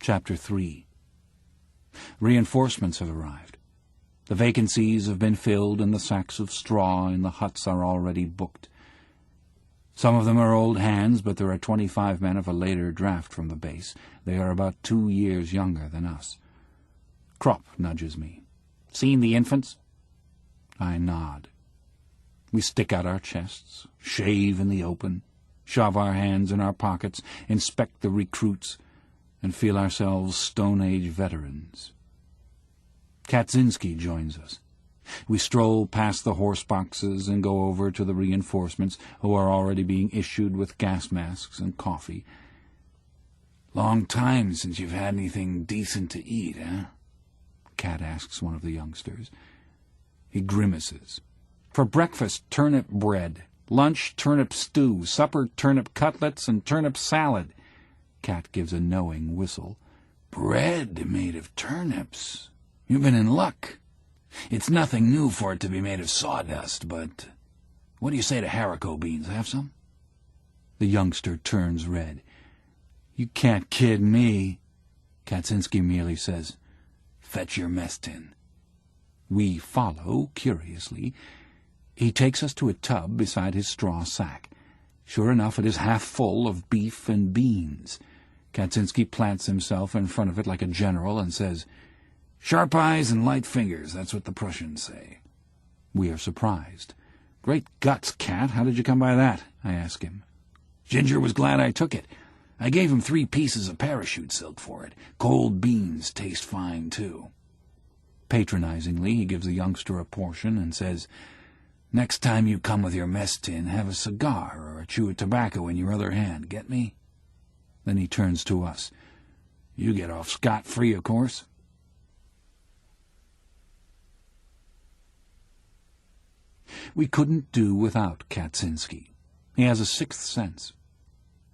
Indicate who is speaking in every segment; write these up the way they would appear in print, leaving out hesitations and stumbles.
Speaker 1: Chapter 3. Reinforcements have arrived. The vacancies have been filled, and the sacks of straw in the huts are already booked. Some of them are old hands, but there are 25 men of a later draft from the base. They are about 2 years younger than us. Krupp nudges me. "Seen the infants?" I nod. We stick out our chests, shave in the open, shove our hands in our pockets, inspect the recruits, and feel ourselves Stone Age veterans. Kaczynski joins us. We stroll past the horse boxes and go over to the reinforcements, who are already being issued with gas masks and coffee. "Long time since you've had anything decent to eat, eh?" Kat asks one of the youngsters. He grimaces. "For breakfast, turnip bread. Lunch, turnip stew. Supper, turnip cutlets and turnip salad." Kat gives a knowing whistle. "Bread made of turnips. You've been in luck. It's nothing new for it to be made of sawdust, but what do you say to haricot beans? Have some?" The youngster turns red. "You can't kid me." Kaczynski merely says, "Fetch your mess tin." We follow, curiously. He takes us to a tub beside his straw sack. Sure enough, it is half full of beef and beans. Kaczynski plants himself in front of it like a general and says, "Sharp eyes and light fingers, that's what the Prussians say." We are surprised. "Great guts, Kat, how did you come by that?" I ask him. "Ginger was glad I took it. I gave him 3 pieces of parachute silk for it. Cold beans taste fine, too." Patronizingly, he gives the youngster a portion and says, "Next time you come with your mess tin, have a cigar or a chew of tobacco in your other hand, get me?" Then he turns to us. "You get off scot-free, of course." We couldn't do without Kaczynski. He has a sixth sense.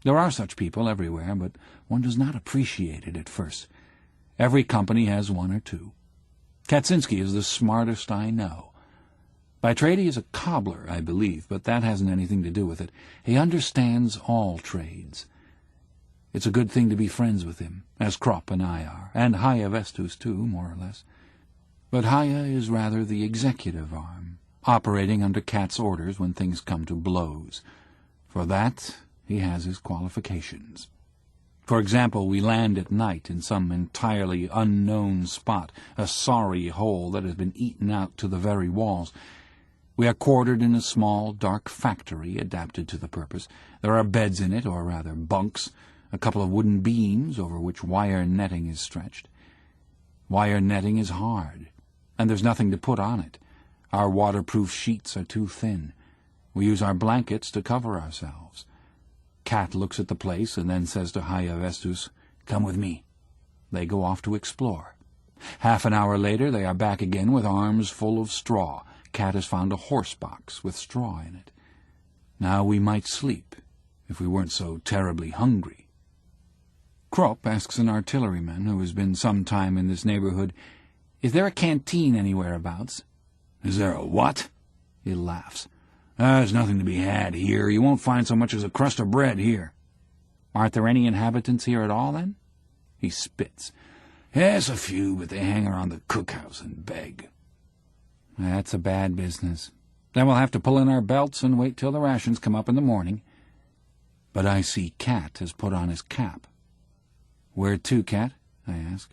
Speaker 1: There are such people everywhere, but one does not appreciate it at first. Every company has one or two. Kaczynski is the smartest I know. By trade he is a cobbler, I believe, but that hasn't anything to do with it. He understands all trades. It's a good thing to be friends with him, as Krupp and I are, and Haya Vestus too, more or less. But Haya is rather the executive arm, operating under Kat's orders when things come to blows. For that he has his qualifications. For example, we land at night in some entirely unknown spot, a sorry hole that has been eaten out to the very walls. We are quartered in a small, dark factory adapted to the purpose. There are beds in it, or rather bunks, a couple of wooden beams over which wire netting is stretched. Wire netting is hard, and there's nothing to put on it. Our waterproof sheets are too thin. We use our blankets to cover ourselves. Kat looks at the place and then says to Haya Vestus, "Come with me." They go off to explore. Half an hour later they are back again with arms full of straw. Kat has found a horse box with straw in it. Now we might sleep, if we weren't so terribly hungry. Krupp asks an artilleryman who has been some time in this neighborhood, "Is there a canteen anywhereabouts?" "Is there a what?" He laughs. "There's nothing to be had here. You won't find so much as a crust of bread here." "Aren't there any inhabitants here at all, then?" He spits. "Yes, a few, but they hang around the cookhouse and beg." "That's a bad business. Then we'll have to pull in our belts and wait till the rations come up in the morning." But I see Kat has put on his cap. "Where to, Kat?" I ask.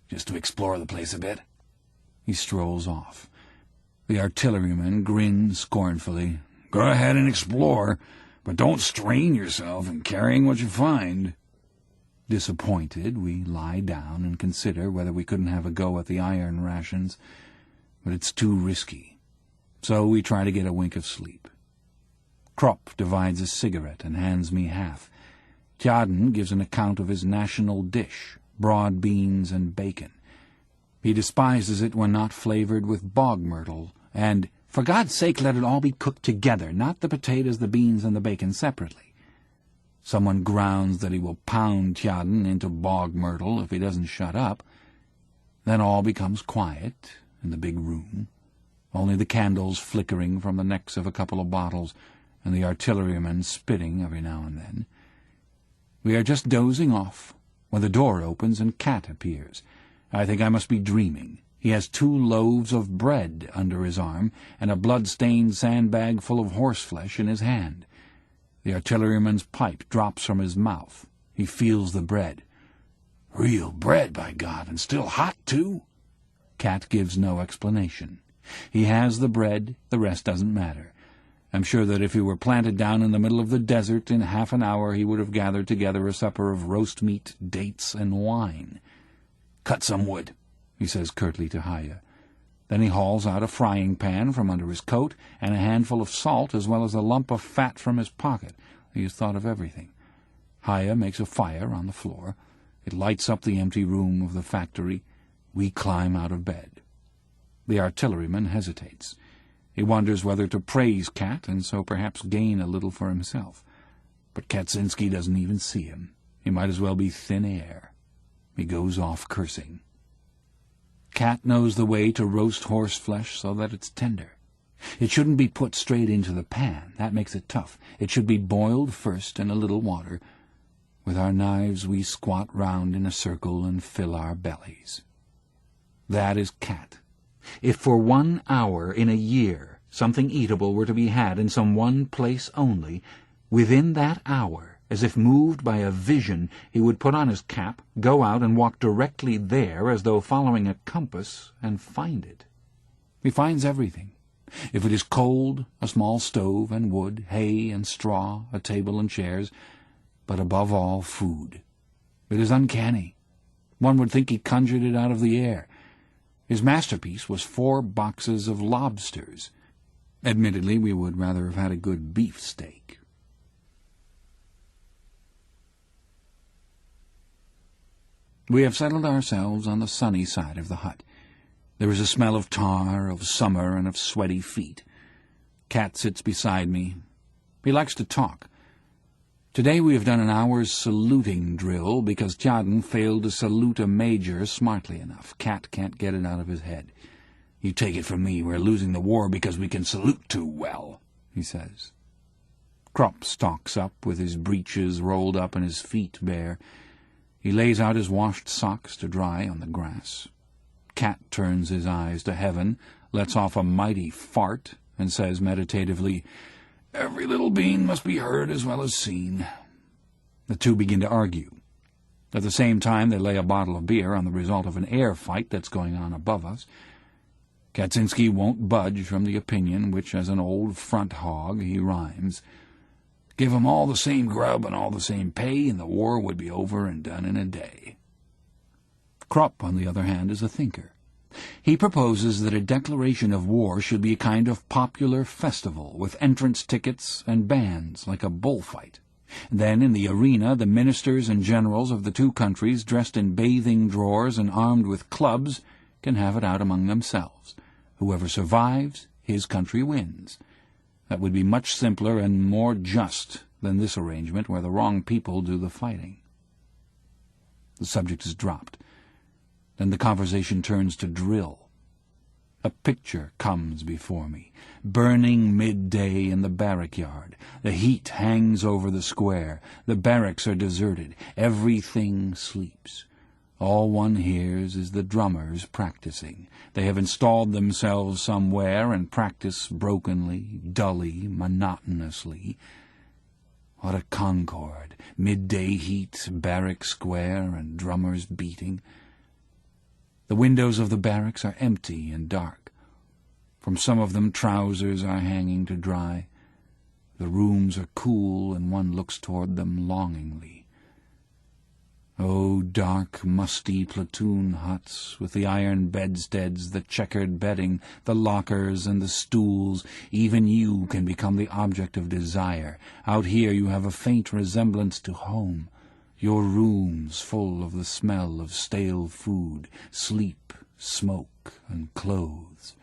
Speaker 1: "Just to explore the place a bit." He strolls off. The artilleryman grins scornfully. "Go ahead and explore, but don't strain yourself in carrying what you find." Disappointed, we lie down and consider whether we couldn't have a go at the iron rations, but it's too risky. So we try to get a wink of sleep. Krupp divides a cigarette and hands me half. Tjaden gives an account of his national dish, broad beans and bacon. He despises it when not flavored with bog myrtle, and, "For God's sake, let it all be cooked together, not the potatoes, the beans, and the bacon separately." Someone grounds that he will pound Tjaden into bog myrtle if he doesn't shut up. Then all becomes quiet in the big room, only the candles flickering from the necks of a couple of bottles, and the artilleryman spitting every now and then. We are just dozing off when the door opens and Cat appears. I think I must be dreaming. He has 2 loaves of bread under his arm and a blood-stained sandbag full of horseflesh in his hand. The artilleryman's pipe drops from his mouth. He feels the bread. "Real bread, by God, and still hot, too?" Cat gives no explanation. He has the bread, the rest doesn't matter. I'm sure that if he were planted down in the middle of the desert in half an hour he would have gathered together a supper of roast meat, dates, and wine. "Cut some wood," he says curtly to Haya. Then he hauls out a frying pan from under his coat and a handful of salt as well as a lump of fat from his pocket. He has thought of everything. Haya makes a fire on the floor. It lights up the empty room of the factory. We climb out of bed. The artilleryman hesitates. He wonders whether to praise Cat and so perhaps gain a little for himself. But Kaczynski doesn't even see him. He might as well be thin air. He goes off cursing. Cat knows the way to roast horseflesh so that it's tender. It shouldn't be put straight into the pan. That makes it tough. It should be boiled first in a little water. With our knives we squat round in a circle and fill our bellies. That is Cat. If for 1 hour in a year something eatable were to be had in some one place only, within that hour, as if moved by a vision, he would put on his cap, go out and walk directly there as though following a compass, and find it. He finds everything. If it is cold, a small stove and wood, hay and straw, a table and chairs, but above all, food. It is uncanny. One would think he conjured it out of the air. His masterpiece was 4 boxes of lobsters. Admittedly, we would rather have had a good beefsteak. We have settled ourselves on the sunny side of the hut. There is a smell of tar, of summer, and of sweaty feet. Cat sits beside me. He likes to talk. Today we have done an hour's saluting drill because Tjaden failed to salute a major smartly enough. Cat can't get it out of his head. "You take it from me, we're losing the war because we can salute too well," he says. Krupp stalks up with his breeches rolled up and his feet bare. He lays out his washed socks to dry on the grass. Cat turns his eyes to heaven, lets off a mighty fart, and says meditatively, "Every little bean must be heard as well as seen." The two begin to argue. At the same time they lay a bottle of beer on the result of an air fight that's going on above us. Kaczynski won't budge from the opinion which, as an old front hog, he rhymes. "Give 'em all the same grub and all the same pay, and the war would be over and done in a day." Krupp, on the other hand, is a thinker. He proposes that a declaration of war should be a kind of popular festival, with entrance tickets and bands, like a bullfight. Then, in the arena, the ministers and generals of the 2 countries, dressed in bathing drawers and armed with clubs, can have it out among themselves. Whoever survives, his country wins. That would be much simpler and more just than this arrangement, where the wrong people do the fighting. The subject is dropped. Then the conversation turns to drill. A picture comes before me. Burning midday in the barrack yard. The heat hangs over the square. The barracks are deserted. Everything sleeps. All one hears is the drummers practicing. They have installed themselves somewhere and practice brokenly, dully, monotonously. What a concord! Midday heat, barrack square, and drummers beating. The windows of the barracks are empty and dark. From some of them trousers are hanging to dry. The rooms are cool, and one looks toward them longingly. Oh, dark, musty platoon huts, with the iron bedsteads, the checkered bedding, the lockers and the stools, even you can become the object of desire. Out here you have a faint resemblance to home. Your rooms full of the smell of stale food, sleep, smoke, and clothes.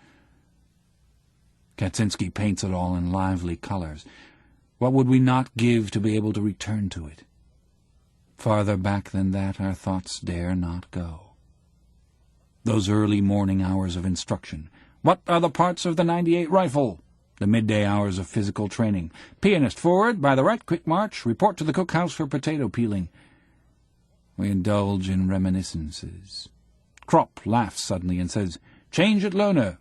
Speaker 1: Kaczynski paints it all in lively colors. What would we not give to be able to return to it? Farther back than that our thoughts dare not go. Those early morning hours of instruction. What are the parts of the 98 rifle? The midday hours of physical training. Pianist forward, by the right, quick march, report to the cookhouse for potato peeling. We indulge in reminiscences. Kropp laughs suddenly and says, "Change at Lohne."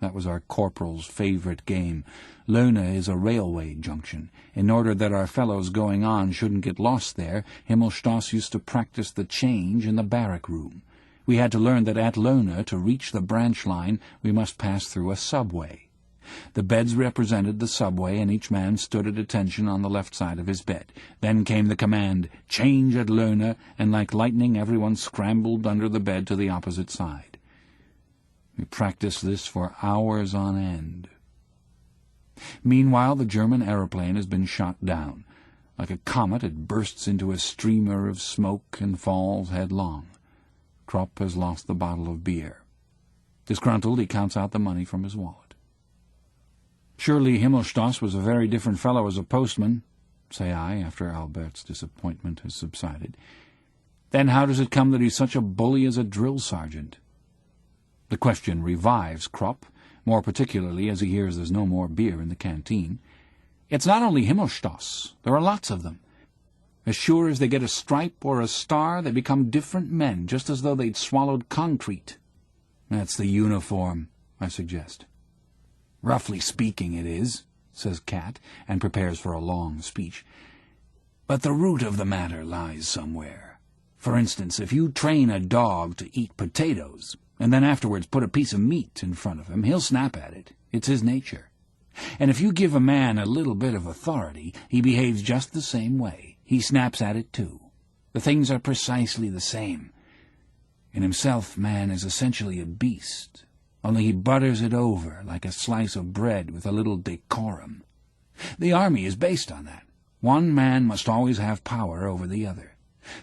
Speaker 1: That was our corporal's favourite game. Lohne is a railway junction. In order that our fellows going on shouldn't get lost there, Himmelstoss used to practice the change in the barrack room. We had to learn that at Lohne, to reach the branch line, we must pass through a subway. The beds represented the subway, and each man stood at attention on the left side of his bed. Then came the command, "Change at Lohne," and like lightning everyone scrambled under the bed to the opposite side. We practiced this for hours on end. Meanwhile, the German aeroplane has been shot down. Like a comet, it bursts into a streamer of smoke and falls headlong. Kropp has lost the bottle of beer. Disgruntled, he counts out the money from his wallet. "Surely Himmelstoss was a very different fellow as a postman," say I, after Albert's disappointment has subsided. "Then how does it come that he's such a bully as a drill sergeant?" The question revives Kropp, more particularly as he hears there's no more beer in the canteen. "It's not only Himmelstoss. There are lots of them. As sure as they get a stripe or a star, they become different men, just as though they'd swallowed concrete." "That's the uniform," I suggest. "Roughly speaking, it is," says Cat, and prepares for a long speech. "But the root of the matter lies somewhere. For instance, if you train a dog to eat potatoes, and then afterwards put a piece of meat in front of him, he'll snap at it. It's his nature. And if you give a man a little bit of authority, he behaves just the same way. He snaps at it too. The things are precisely the same. In himself, man is essentially a beast, only he butters it over like a slice of bread with a little decorum. The army is based on that. One man must always have power over the other.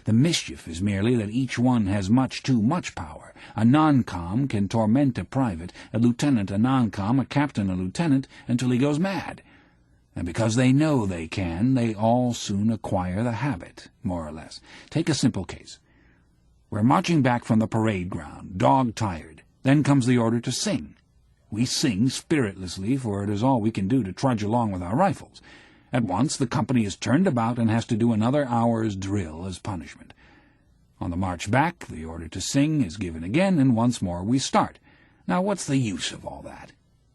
Speaker 1: The mischief is merely that each one has much too much power. A non-com can torment a private, a lieutenant a non-com, a captain a lieutenant, until he goes mad. And because they know they can, they all soon acquire the habit, more or less. Take a simple case. We're marching back from the parade ground, dog-tired. Then comes the order to sing. We sing spiritlessly, for it is all we can do to trudge along with our rifles. At once the company is turned about and has to do another hour's drill as punishment. On the march back, the order to sing is given again, and once more we start. Now, what's the use of all that?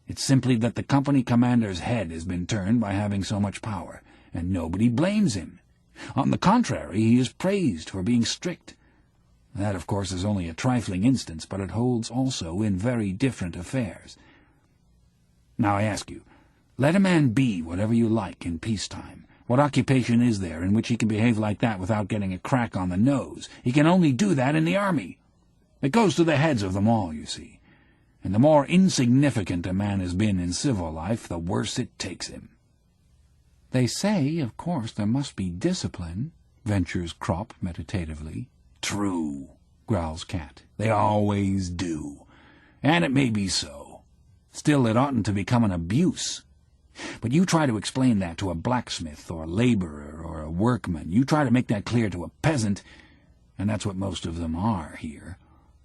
Speaker 1: It's simply that the company commander's head has been turned by having so much power, and nobody blames him. On the contrary, he is praised for being strict. That, of course, is only a trifling instance, but it holds also in very different affairs. Now I ask you, let a man be whatever you like in peacetime. What occupation is there in which he can behave like that without getting a crack on the nose? He can only do that in the army. It goes to the heads of them all, you see. And the more insignificant a man has been in civil life, the worse it takes him. "They say, of course, there must be discipline," ventures Kropp meditatively. "True," growls Cat. "They always do. And it may be so. Still, it oughtn't to become an abuse. But you try to explain that to a blacksmith or a laborer or a workman. You try to make that clear to a peasant, and that's what most of them are here.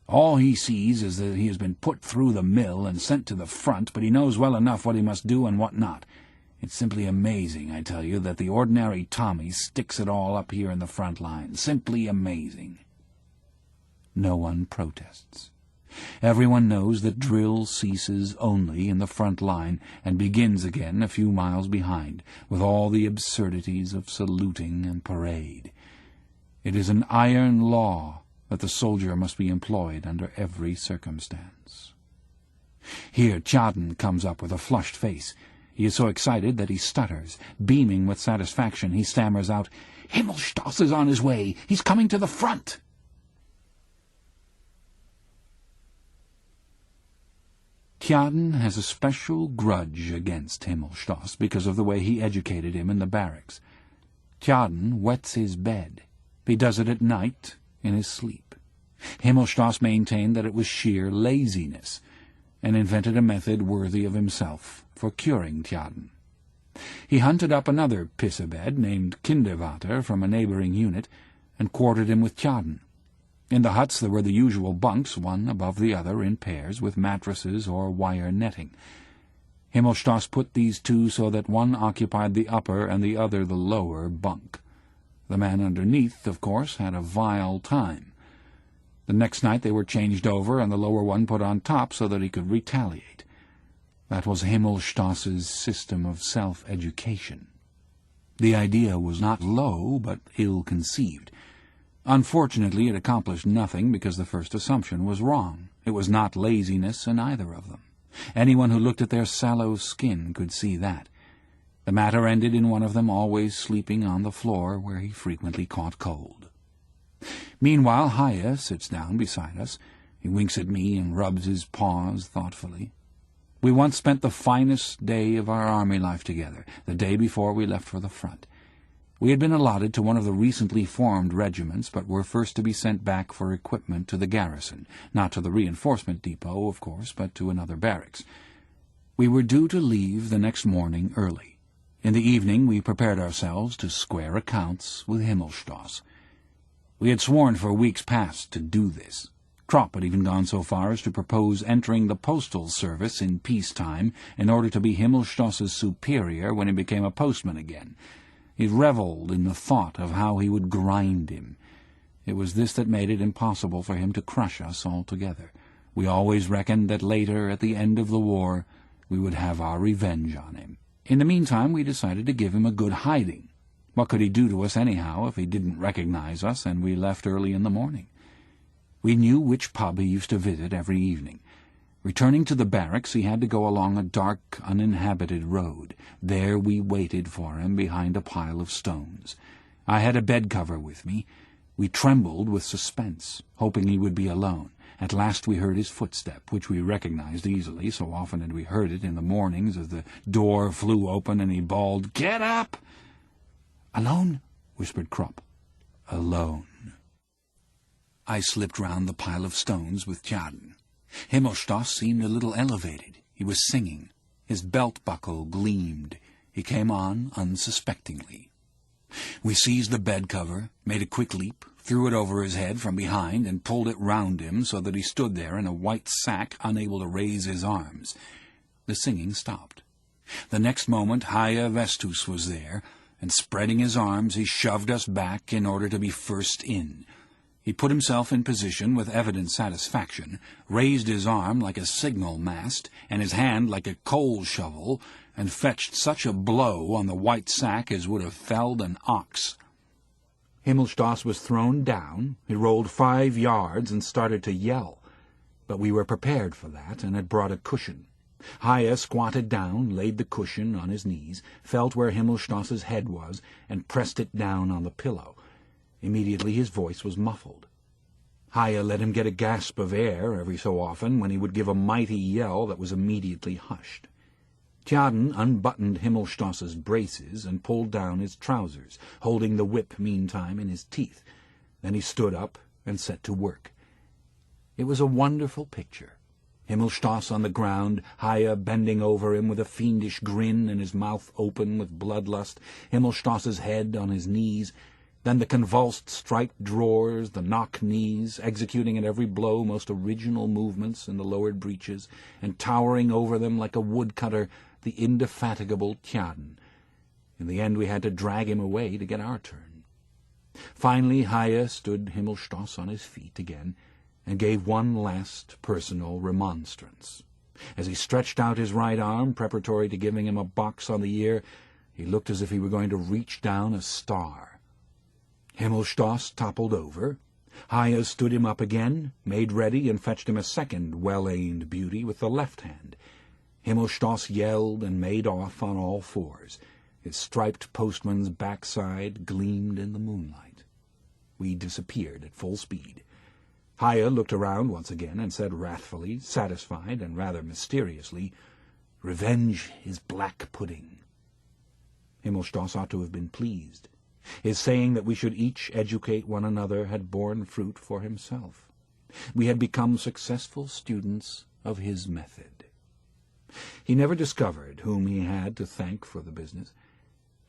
Speaker 1: All he sees is that he has been put through the mill and sent to the front, but he knows well enough what he must do and what not. It's simply amazing, I tell you, that the ordinary Tommy sticks it all up here in the front line. Simply amazing." No one protests. Everyone knows that drill ceases only in the front line and begins again a few miles behind, with all the absurdities of saluting and parade. It is an iron law that the soldier must be employed under every circumstance. Here Tjaden comes up with a flushed face. He is so excited that he stutters. Beaming with satisfaction, he stammers out, "Himmelstoss is on his way. He's coming to the front." Tjaden has a special grudge against Himmelstoss because of the way he educated him in the barracks. Tjaden wets his bed. He does it at night, in his sleep. Himmelstoss maintained that it was sheer laziness, and invented a method worthy of himself for curing Tjaden. He hunted up another piss-a-bed named Kindervater from a neighboring unit, and quartered him with Tjaden. In the huts there were the usual bunks, one above the other in pairs, with mattresses or wire netting. Himmelstoss put these two so that one occupied the upper and the other the lower bunk. The men underneath, of course, had a vile time. The next night they were changed over and the lower one put on top so that he could retaliate. That was Himmelstoss's system of self-education. The idea was not low, but ill-conceived. Unfortunately, it accomplished nothing because the first assumption was wrong. It was not laziness in either of them. Anyone who looked at their sallow skin could see that. The matter ended in one of them always sleeping on the floor where he frequently caught cold. Meanwhile, Haya sits down beside us. He winks at me and rubs his paws thoughtfully. We once spent the finest day of our army life together, the day before we left for the front. We had been allotted to one of the recently formed regiments, but were first to be sent back for equipment to the garrison, not to the reinforcement depot, of course, but to another barracks. We were due to leave the next morning early. In the evening we prepared ourselves to square accounts with Himmelstoss. We had sworn for weeks past to do this. Kropp had even gone so far as to propose entering the postal service in peacetime in order to be Himmelstoss's superior when he became a postman again. He revelled in the thought of how he would grind him. It was this that made it impossible for him to crush us altogether. We always reckoned that later, at the end of the war, we would have our revenge on him. In the meantime, we decided to give him a good hiding. What could he do to us anyhow if he didn't recognize us and we left early in the morning? We knew which pub he used to visit every evening. Returning to the barracks, he had to go along a dark, uninhabited road. There we waited for him behind a pile of stones. I had a bed cover with me. We trembled with suspense, hoping he would be alone. At last we heard his footstep, which we recognized easily, so often had we heard it in the mornings as the door flew open and he bawled, "Get up!" "Alone?" whispered Kropp. "Alone." I slipped round the pile of stones with Tjaden. Himmelstoss seemed a little elevated. He was singing. His belt-buckle gleamed. He came on unsuspectingly. We seized the bed-cover, made a quick leap, threw it over his head from behind, and pulled it round him so that he stood there in a white sack, unable to raise his arms. The singing stopped. The next moment Haya Vestus was there, and spreading his arms he shoved us back in order to be first in. He put himself in position with evident satisfaction, raised his arm like a signal mast, and his hand like a coal shovel, and fetched such a blow on the white sack as would have felled an ox. Himmelstoss was thrown down. He rolled 5 yards and started to yell. But we were prepared for that, and had brought a cushion. Haya squatted down, laid the cushion on his knees, felt where Himmelstoss's head was, and pressed it down on the pillow. Immediately his voice was muffled. Haya let him get a gasp of air every so often, when he would give a mighty yell that was immediately hushed. Tjaden unbuttoned Himmelstoss's braces and pulled down his trousers, holding the whip meantime in his teeth. Then he stood up and set to work. It was a wonderful picture. Himmelstoss on the ground, Haya bending over him with a fiendish grin and his mouth open with bloodlust, Himmelstoss's head on his knees, then the convulsed striped drawers, the knock-knees, executing at every blow most original movements in the lowered breeches, and towering over them like a woodcutter, the indefatigable Tjaden. In the end we had to drag him away to get our turn. Finally Haya stood Himmelstoss on his feet again, and gave one last personal remonstrance. As he stretched out his right arm, preparatory to giving him a box on the ear, he looked as if he were going to reach down a star. Himmelstoss toppled over. Haya stood him up again, made ready, and fetched him a second well-aimed beauty with the left hand. Himmelstoss yelled and made off on all fours. His striped postman's backside gleamed in the moonlight. We disappeared at full speed. Haya looked around once again and said wrathfully, satisfied and rather mysteriously, "Revenge is black pudding." Himmelstoss ought to have been pleased. His saying that we should each educate one another had borne fruit for himself. We had become successful students of his method. He never discovered whom he had to thank for the business.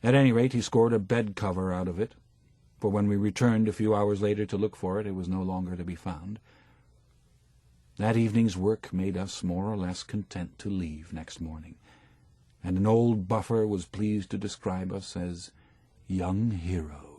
Speaker 1: At any rate, he scored a bed-cover out of it, for when we returned a few hours later to look for it, it was no longer to be found. That evening's work made us more or less content to leave next morning, and an old buffer was pleased to describe us as young heroes.